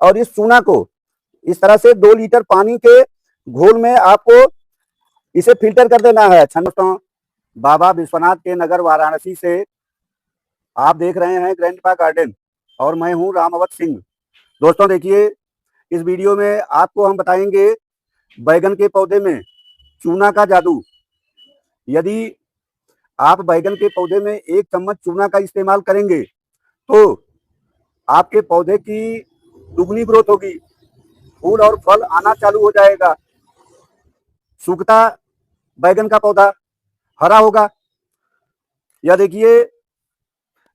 और इस चूना को इस तरह से 2 लीटर पानी के घोल में आपको इसे फिल्टर कर देना है। दोस्तों, बाबा विश्वनाथ के नगर वाराणसी से आप देख रहे हैं ग्रैंडपा गार्डन और मैं हूं रामावत सिंह। दोस्तों देखिए, इस वीडियो में आपको हम बताएंगे बैगन के पौधे में चूना का जादू। यदि आप बैगन के पौधे में 1 चम्मच चूना का इस्तेमाल करेंगे तो आपके पौधे की दुगनी ग्रोथ होगी, फूल और फल आना चालू हो जाएगा, सूखता बैगन का पौधा हरा होगा। यह देखिए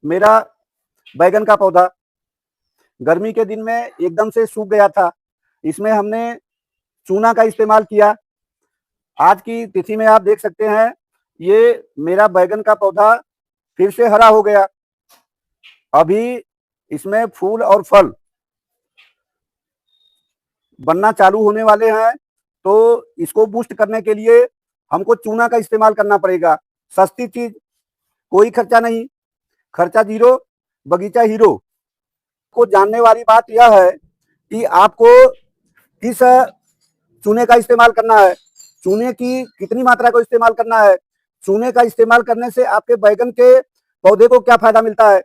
मेरा बैगन का पौधा गर्मी के दिन में एकदम से सूख गया था। इसमें हमने चूना का इस्तेमाल किया। आज की तिथि में आप देख सकते हैं ये मेरा बैगन का पौधा फिर से हरा हो गया। अभी इसमें फूल और फल बनना चालू होने वाले हैं, तो इसको बूस्ट करने के लिए हमको चूना का इस्तेमाल करना पड़ेगा। सस्ती चीज, कोई खर्चा नहीं, खर्चा जीरो, बगीचा हीरो। को जानने वाली बात यह है कि आपको किस चूने का इस्तेमाल करना है, चूने की कितनी मात्रा को इस्तेमाल करना है, चूने का इस्तेमाल करने से आपके बैगन के पौधे को क्या फायदा मिलता है,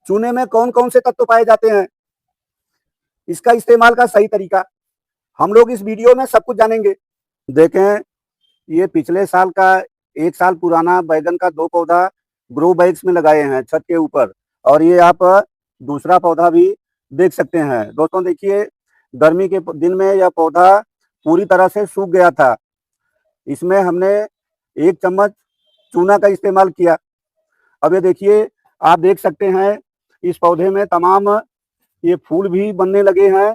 चूने में कौन कौन से तत्व पाए जाते हैं, इसका इस्तेमाल का सही तरीका हम लोग इस वीडियो में सब कुछ जानेंगे। देखें, ये पिछले साल का 1 साल पुराना बैगन का 2 पौधा ग्रो बैग्स में लगाए हैं छत के ऊपर, और ये आप दूसरा पौधा भी देख सकते हैं। दोस्तों देखिए, गर्मी के दिन में यह पौधा पूरी तरह से सूख गया था। इसमें हमने 1 चम्मच चूना का इस्तेमाल किया। अब ये देखिए, आप देख सकते हैं इस पौधे में तमाम ये फूल भी बनने लगे हैं,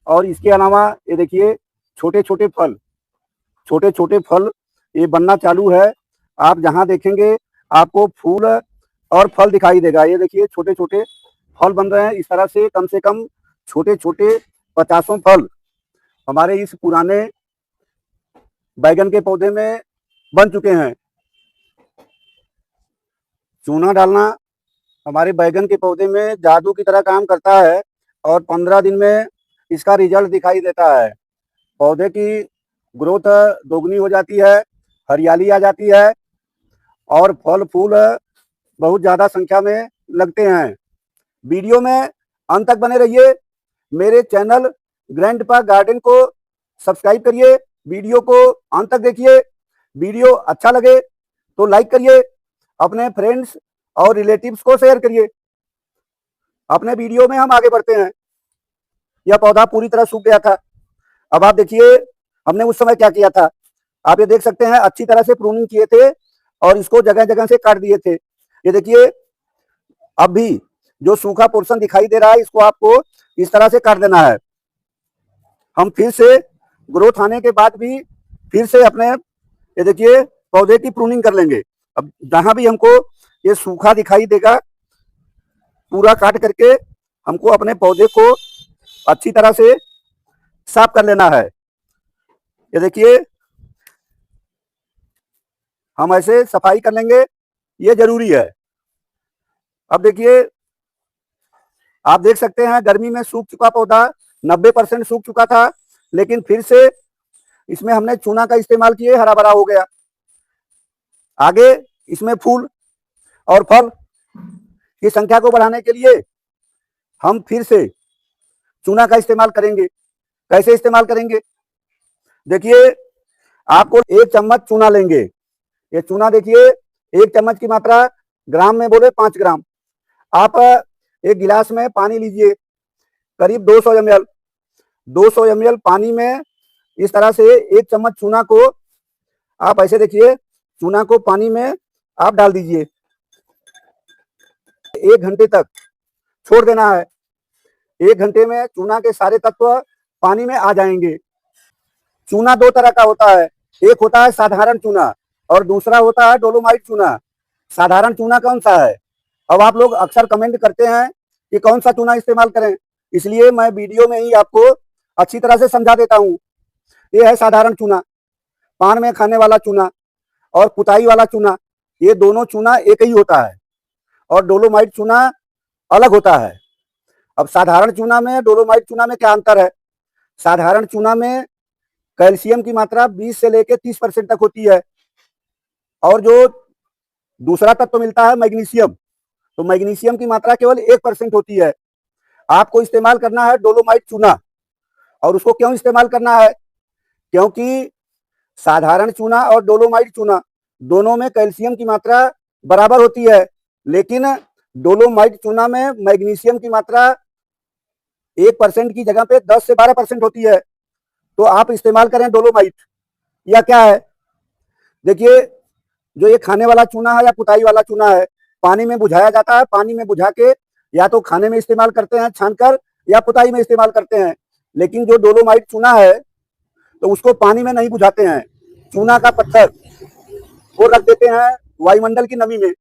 और इसके अलावा ये देखिए छोटे छोटे फल ये बनना चालू है। आप जहां देखेंगे आपको फूल और फल दिखाई देगा। ये देखिए छोटे छोटे फल बन रहे हैं। इस तरह से कम छोटे छोटे 50 फल हमारे इस पुराने बैगन के पौधे में बन चुके हैं। चूना डालना हमारे बैगन के पौधे में जादू की तरह काम करता है, और 15 दिन में इसका रिजल्ट दिखाई देता है। पौधे की ग्रोथ दोगुनी हो जाती है, हरियाली आ जाती है, और फल फूल बहुत ज़्यादा संख्या में लगते हैं। वीडियो में अंत तक बने रहिए। मेरे चैनल ग्रैंडपा गार्डन को सब्सक्राइब करिए, वीडियो को अंत तक देखिए। वीडियो अच्छा लगे तो लाइक करिए, अपने फ्रेंड्स और रिलेटिव्स को शेयर करिए। अपने वीडियो में हम आगे बढ़ते हैं। यह पौधा पूरी तरह सूख गया था। अब आप देखिए हमने उस समय क्या किया था। आप ये देख सकते हैं अच्छी तरह से प्रूनिंग किए थे और इसको जगह जगह से काट दिए थे। ये देखिए अब भी जो सूखा पोर्शन दिखाई दे रहा है इसको आपको इस तरह से काट देना है। हम फिर से ग्रोथ आने के बाद भी फिर से अपने ये देखिए पौधे की प्रूनिंग कर लेंगे। अब जहां भी हमको ये सूखा दिखाई देगा पूरा काट करके हमको अपने पौधे को अच्छी तरह से साफ कर लेना है। ये देखिए हम ऐसे सफाई कर लेंगे, ये जरूरी है। अब देखिए आप देख सकते हैं गर्मी में सूख चुका पौधा 90% सूख चुका था, लेकिन फिर से इसमें हमने चूना का इस्तेमाल किए, हरा भरा हो गया। आगे इसमें फूल और फल की संख्या को बढ़ाने के लिए हम फिर से चूना का इस्तेमाल करेंगे। कैसे इस्तेमाल करेंगे? देखिए आपको 1 चम्मच चूना लेंगे। ये चूना देखिए 1 चम्मच की मात्रा ग्राम में बोले 5 ग्राम। आप एक गिलास में पानी लीजिए, करीब 200 ml। 200 ml पानी में इस तरह से 1 चम्मच चूना को आप ऐसे देखिए चूना को पानी में आप डाल दीजिए। 1 घंटे तक छोड़ देना है। 1 घंटे में चूना के सारे तत्व पानी में आ जाएंगे। चूना 2 तरह का होता है, एक होता है साधारण चूना और दूसरा होता है डोलोमाइट चूना। साधारण चूना कौन सा है? अब आप लोग अक्सर कमेंट करते हैं कि कौन सा चूना इस्तेमाल करें, इसलिए मैं वीडियो में ही आपको अच्छी तरह से समझा देता हूँ। ये है साधारण चूना, पान में खाने वाला चूना और कुताई वाला चूना, ये दोनों चूना एक ही होता है, और डोलोमाइट चूना अलग होता है। अब साधारण चूना में डोलोमाइट चूना में क्या अंतर है? साधारण चूना में कैल्शियम की मात्रा 20 से लेकर 30% तक होती है, और जो दूसरा तत्व मिलता है मैग्नीशियम, तो मैग्नीशियम की मात्रा केवल 1% होती है। आपको इस्तेमाल करना है डोलोमाइट चूना। और उसको क्यों इस्तेमाल करना है? क्योंकि साधारण चूना और डोलोमाइट चूना दोनों में कैल्शियम की मात्रा बराबर होती है, लेकिन डोलोमाइट चूना में मैग्नीशियम की मात्रा 1% की जगह पे 10 से 12% होती है। तो आप इस्तेमाल करें डोलोमाइट। या क्या है, देखिए, जो ये खाने वाला चूना है या पुताई वाला चूना है, पानी में बुझाया जाता है। पानी में बुझा के या तो खाने में इस्तेमाल करते हैं छानकर, या पुताई में इस्तेमाल करते हैं। लेकिन जो डोलोमाइट चूना है, तो उसको पानी में नहीं बुझाते हैं। चूना का पत्थर वो रख देते हैं वायुमंडल की नमी में,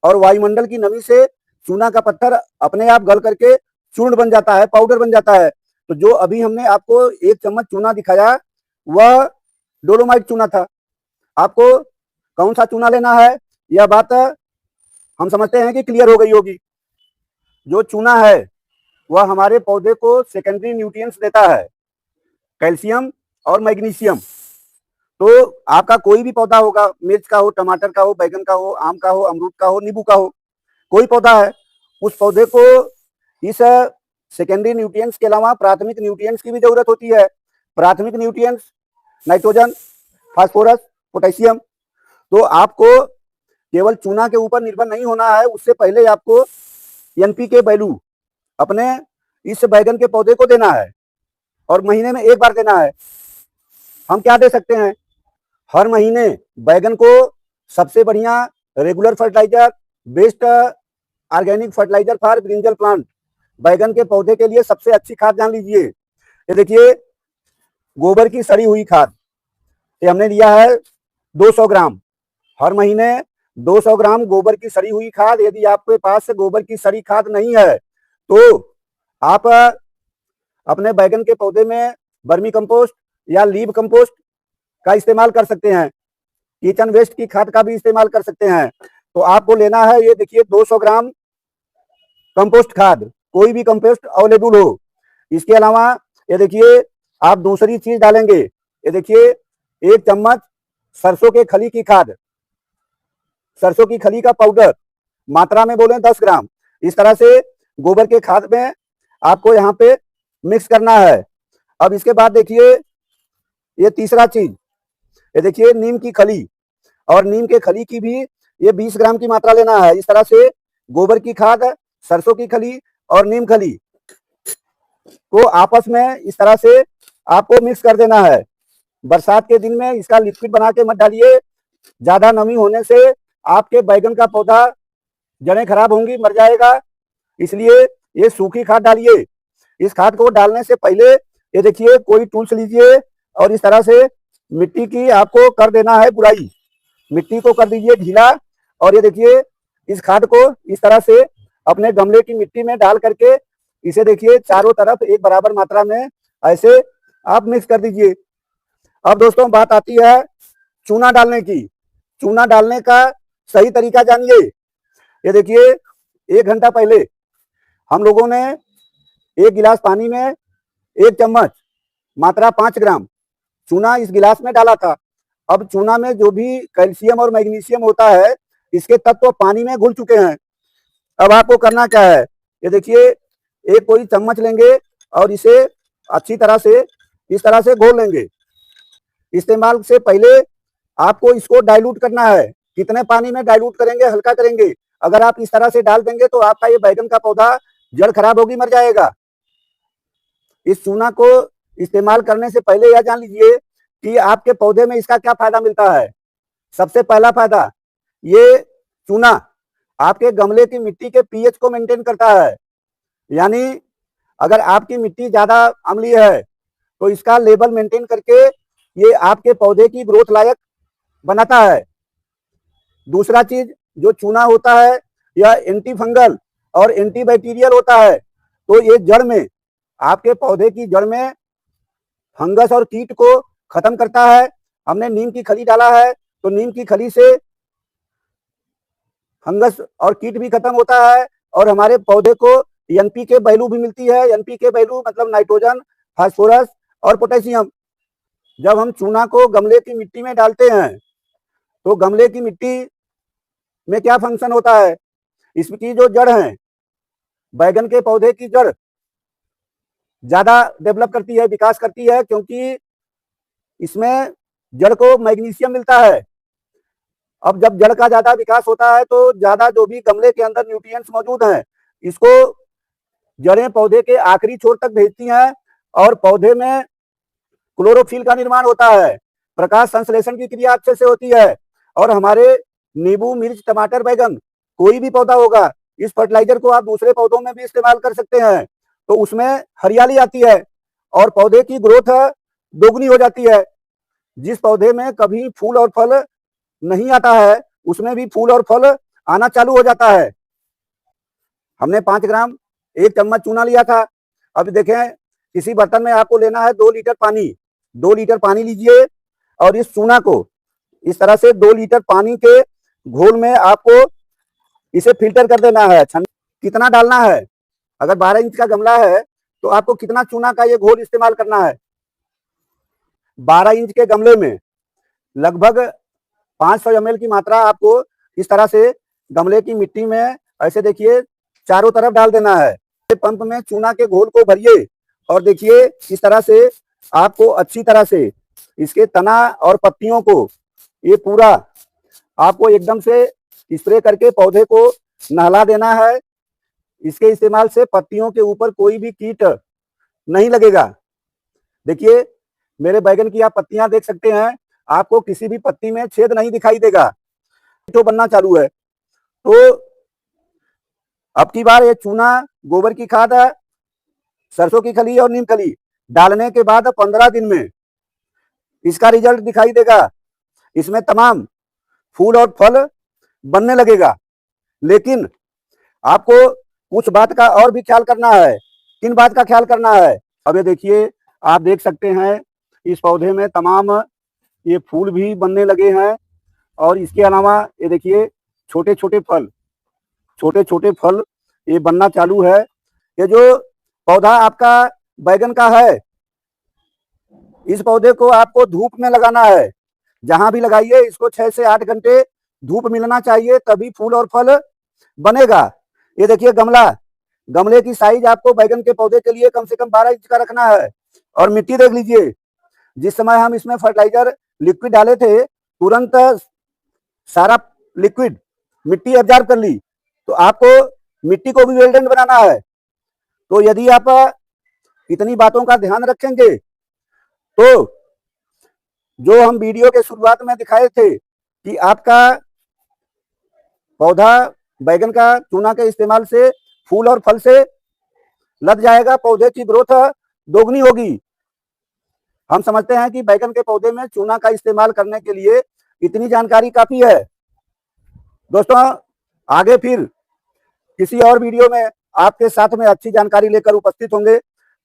और वायुमंडल की नमी से चूना का पत्थर अपने आप गल करके चूर्ण बन जाता है, पाउडर बन जाता है। तो जो अभी हमने आपको 1 चम्मच चूना दिखाया, वह डोलोमाइट चूना था। आपको कौन सा चूना लेना है, यह बात हम समझते हैं कि क्लियर हो गई होगी। जो चूना है वह हमारे पौधे को सेकेंडरी न्यूट्रिएंट्स देता है, कैल्शियम और मैग्नीशियम। तो आपका कोई भी पौधा होगा, मिर्च का हो, टमाटर का हो, बैगन का हो, आम का हो, अमरूद का हो, नींबू का हो, कोई पौधा है, उस पौधे को इस सेकेंडरी न्यूट्रिएंट्स के अलावा प्राथमिक न्यूट्रिएंट्स की भी जरूरत होती है। प्राथमिक न्यूट्रिएंट्स नाइट्रोजन, फास्फोरस, पोटेशियम। तो आपको केवल चूना के ऊपर निर्भर नहीं होना है, उससे पहले आपको एनपीके वैल्यू अपने इस बैगन के पौधे को देना है, और महीने में 1 बार देना है। हम क्या दे सकते हैं? हर महीने बैगन को सबसे बढ़िया regular fertiliser, best organic fertiliser for brinjal plant, बैगन के पौधे के लिए सबसे अच्छी खाद जान लीजिए। ये देखिए, गोबर की सड़ी हुई खाद, ये हमने लिया है 200 ग्राम। हर महीने 200 ग्राम गोबर की सड़ी हुई खाद। यदि आपके पास गोबर की सड़ी खाद नहीं है, तो आप अपने बैगन के पौधे में वर्मी कंपोस्ट या लीव कंपोस्ट का इस्तेमाल कर सकते हैं। किचन वेस्ट की खाद का भी इस्तेमाल कर सकते हैं। तो आपको लेना है, ये देखिए, 200 ग्राम कंपोस्ट खाद, कोई भी कंपोस्ट अवेलेबल हो। इसके अलावा ये देखिए, आप दूसरी चीज डालेंगे। ये देखिए, 1 चम्मच सरसों के खली की खाद, सरसों की खली का पाउडर, मात्रा में बोले 10 ग्राम। इस तरह से गोबर के खाद में आपको यहाँ पे मिक्स करना है। अब इसके बाद देखिए, ये तीसरा चीज, ये देखिए, नीम की खली, और नीम के खली की भी ये 20 ग्राम की मात्रा लेना है। इस तरह से गोबर की खाद, सरसों की खली और नीम खली को आपस में इस तरह से आपको मिक्स कर देना है। बरसात के दिन में इसका लिक्विड बना के मत डालिए, ज्यादा नमी होने से आपके बैगन का पौधा जड़ें खराब होंगी, मर जाएगा। इसलिए ये सूखी खाद डालिए। इस खाद को डालने से पहले ये देखिए, कोई टूल्स लीजिए और इस तरह से मिट्टी की आपको कर देना है गुड़ाई, मिट्टी को कर दीजिए ढीला। और ये देखिए, इस खाद को इस तरह से अपने गमले की मिट्टी में डाल करके इसे देखिए चारों तरफ एक बराबर मात्रा में ऐसे आप मिक्स कर दीजिए। अब दोस्तों, बात आती है चूना डालने की। चूना डालने का सही तरीका जानिए। ये देखिए, 1 घंटा पहले हम लोगों ने 1 गिलास पानी में 1 चम्मच, मात्रा 5 ग्राम चूना इस गिलास में डाला था। अब चूना में जो भी कैल्शियम और मैग्नीशियम होता है, इसके तत्व पानी में घुल चुके हैं। अब आपको करना क्या है? ये देखिए, एक कोई चम्मच लेंगे और इसे अच्छी तरह से इस तरह से घोल लेंगे। इस्तेमाल से पहले आपको इसको डाइल्यूट करना है। कितने पानी में डाइल्यूट करेंगे? हल्का करेंगे। अगर आप इस तरह से डाल देंगे तो आपका ये बैगन का पौधा जड़ खराब होगी, मर जाएगा। इस चूना को इस्तेमाल करने से पहले यह जान लीजिए कि आपके पौधे में इसका क्या फायदा मिलता है। सबसे पहला फायदा, ये चूना आपके गमले की मिट्टी के पीएच को मेंटेन करता है। यानी अगर आपकी मिट्टी ज्यादा अम्लीय है तो इसका लेवल मेंटेन करके ये आपके पौधे की ग्रोथ लायक बनाता है। दूसरा चीज, जो चूना होता है यह एंटी फंगल और एंटीबैक्टीरियल होता है। तो ये जड़ में, आपके पौधे की जड़ में फंगस और कीट को खत्म करता है। हमने नीम की खली डाला है, तो नीम की खली से फंगस और कीट भी खत्म होता है और हमारे पौधे को एनपीके वैल्यू भी मिलती है। एनपीके वैल्यू मतलब नाइट्रोजन, फास्फोरस और पोटेशियम। जब हम चूना को गमले की मिट्टी में डालते हैं तो गमले की मिट्टी में क्या फंक्शन होता है, इसकी जो जड़ है, बैगन के पौधे की जड़ ज्यादा डेवलप करती है, विकास करती है, क्योंकि इसमें जड़ को मैग्नीशियम मिलता है। अब जब जड़ का ज्यादा विकास होता है तो ज्यादा जो भी गमले के अंदर न्यूट्रिएंट्स मौजूद हैं, इसको जड़ें पौधे के आखिरी छोर तक भेजती हैं और पौधे में क्लोरोफिल का निर्माण होता है, प्रकाश संश्लेषण की क्रिया अच्छे से होती है। और हमारे नींबू, मिर्च, टमाटर, बैगन, कोई भी पौधा होगा, इस फर्टिलाइजर को आप दूसरे पौधों में भी इस्तेमाल कर सकते हैं, तो उसमें हरियाली आती है और पौधे की ग्रोथ दोगुनी हो जाती है। जिस पौधे में कभी फूल और फल नहीं आता है, उसमें भी फूल और फल आना चालू हो जाता है। हमने 5 ग्राम 1 चम्मच चूना लिया था। अब देखें, किसी बर्तन में आपको लेना है 2 लीटर पानी। 2 लीटर पानी लीजिए और इस चूना को इस तरह से 2 लीटर पानी के घोल में आपको इसे फिल्टर कर देना है। कितना डालना है, अगर 12 इंच का गमला है तो आपको कितना चूना का ये घोल इस्तेमाल करना है। 12 इंच के गमले में लगभग 500 ml की मात्रा आपको इस तरह से गमले की मिट्टी में ऐसे देखिए चारों तरफ डाल देना है। पंप में चूना के घोल को भरिए और देखिए इस तरह से आपको अच्छी तरह से इसके तना और पत्तियों को ये पूरा आपको एकदम से स्प्रे करके पौधे को नहला देना है। इसके इस्तेमाल से पत्तियों के ऊपर कोई भी कीट नहीं लगेगा। देखिए मेरे बैगन की आप पत्तियां देख सकते हैं, आपको किसी भी पत्ती में छेद नहीं दिखाई देगा। तो बनना चालू है। तो अब की बार ये चूना, गोबर की खाद, सरसों की खली और नीम खली डालने के बाद 15 दिन में इसका रिजल्ट दिखाई देगा। इसमें तमाम फूल और फल बनने लगेगा। लेकिन आपको कुछ बात का और भी ख्याल करना है। किन बात का ख्याल करना है? अब ये देखिए, आप देख सकते हैं इस पौधे में तमाम ये फूल भी बनने लगे हैं और इसके अलावा ये देखिए छोटे छोटे फल ये बनना चालू है। ये जो पौधा आपका बैगन का है, इस पौधे को आपको धूप में लगाना है। जहां भी लगाइए इसको 6 से 8 घंटे धूप मिलना चाहिए, तभी फूल और फल बनेगा। ये देखिए गमले की साइज आपको बैगन के पौधे के लिए कम से कम 12 इंच का रखना है। और मिट्टी देख लीजिए, जिस समय हम इसमें फर्टिलाइजर लिक्विड डाले थे, तुरंत सारा लिक्विड मिट्टी एब्जॉर्ब कर ली। तो आपको मिट्टी को भी वेल्डेंट बनाना है। तो यदि आप इतनी बातों का ध्यान रखेंगे तो जो हम वीडियो के शुरुआत में दिखाए थे कि आपका पौधा बैगन का चूना के इस्तेमाल से फूल और फल से लद जाएगा, पौधे की ग्रोथ दोगुनी होगी। हम समझते हैं कि बैगन के पौधे में चूना का इस्तेमाल करने के लिए इतनी जानकारी काफी है। दोस्तों, आगे फिर किसी और वीडियो में आपके साथ में अच्छी जानकारी लेकर उपस्थित होंगे।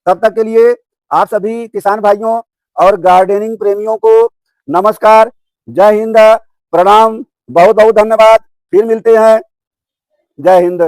तब तक के लिए आप सभी किसान भाइयों और गार्डनिंग प्रेमियों को नमस्कार, जय हिंद, प्रणाम, बहुत बहुत धन्यवाद। फिर मिलते हैं। जय हिंद।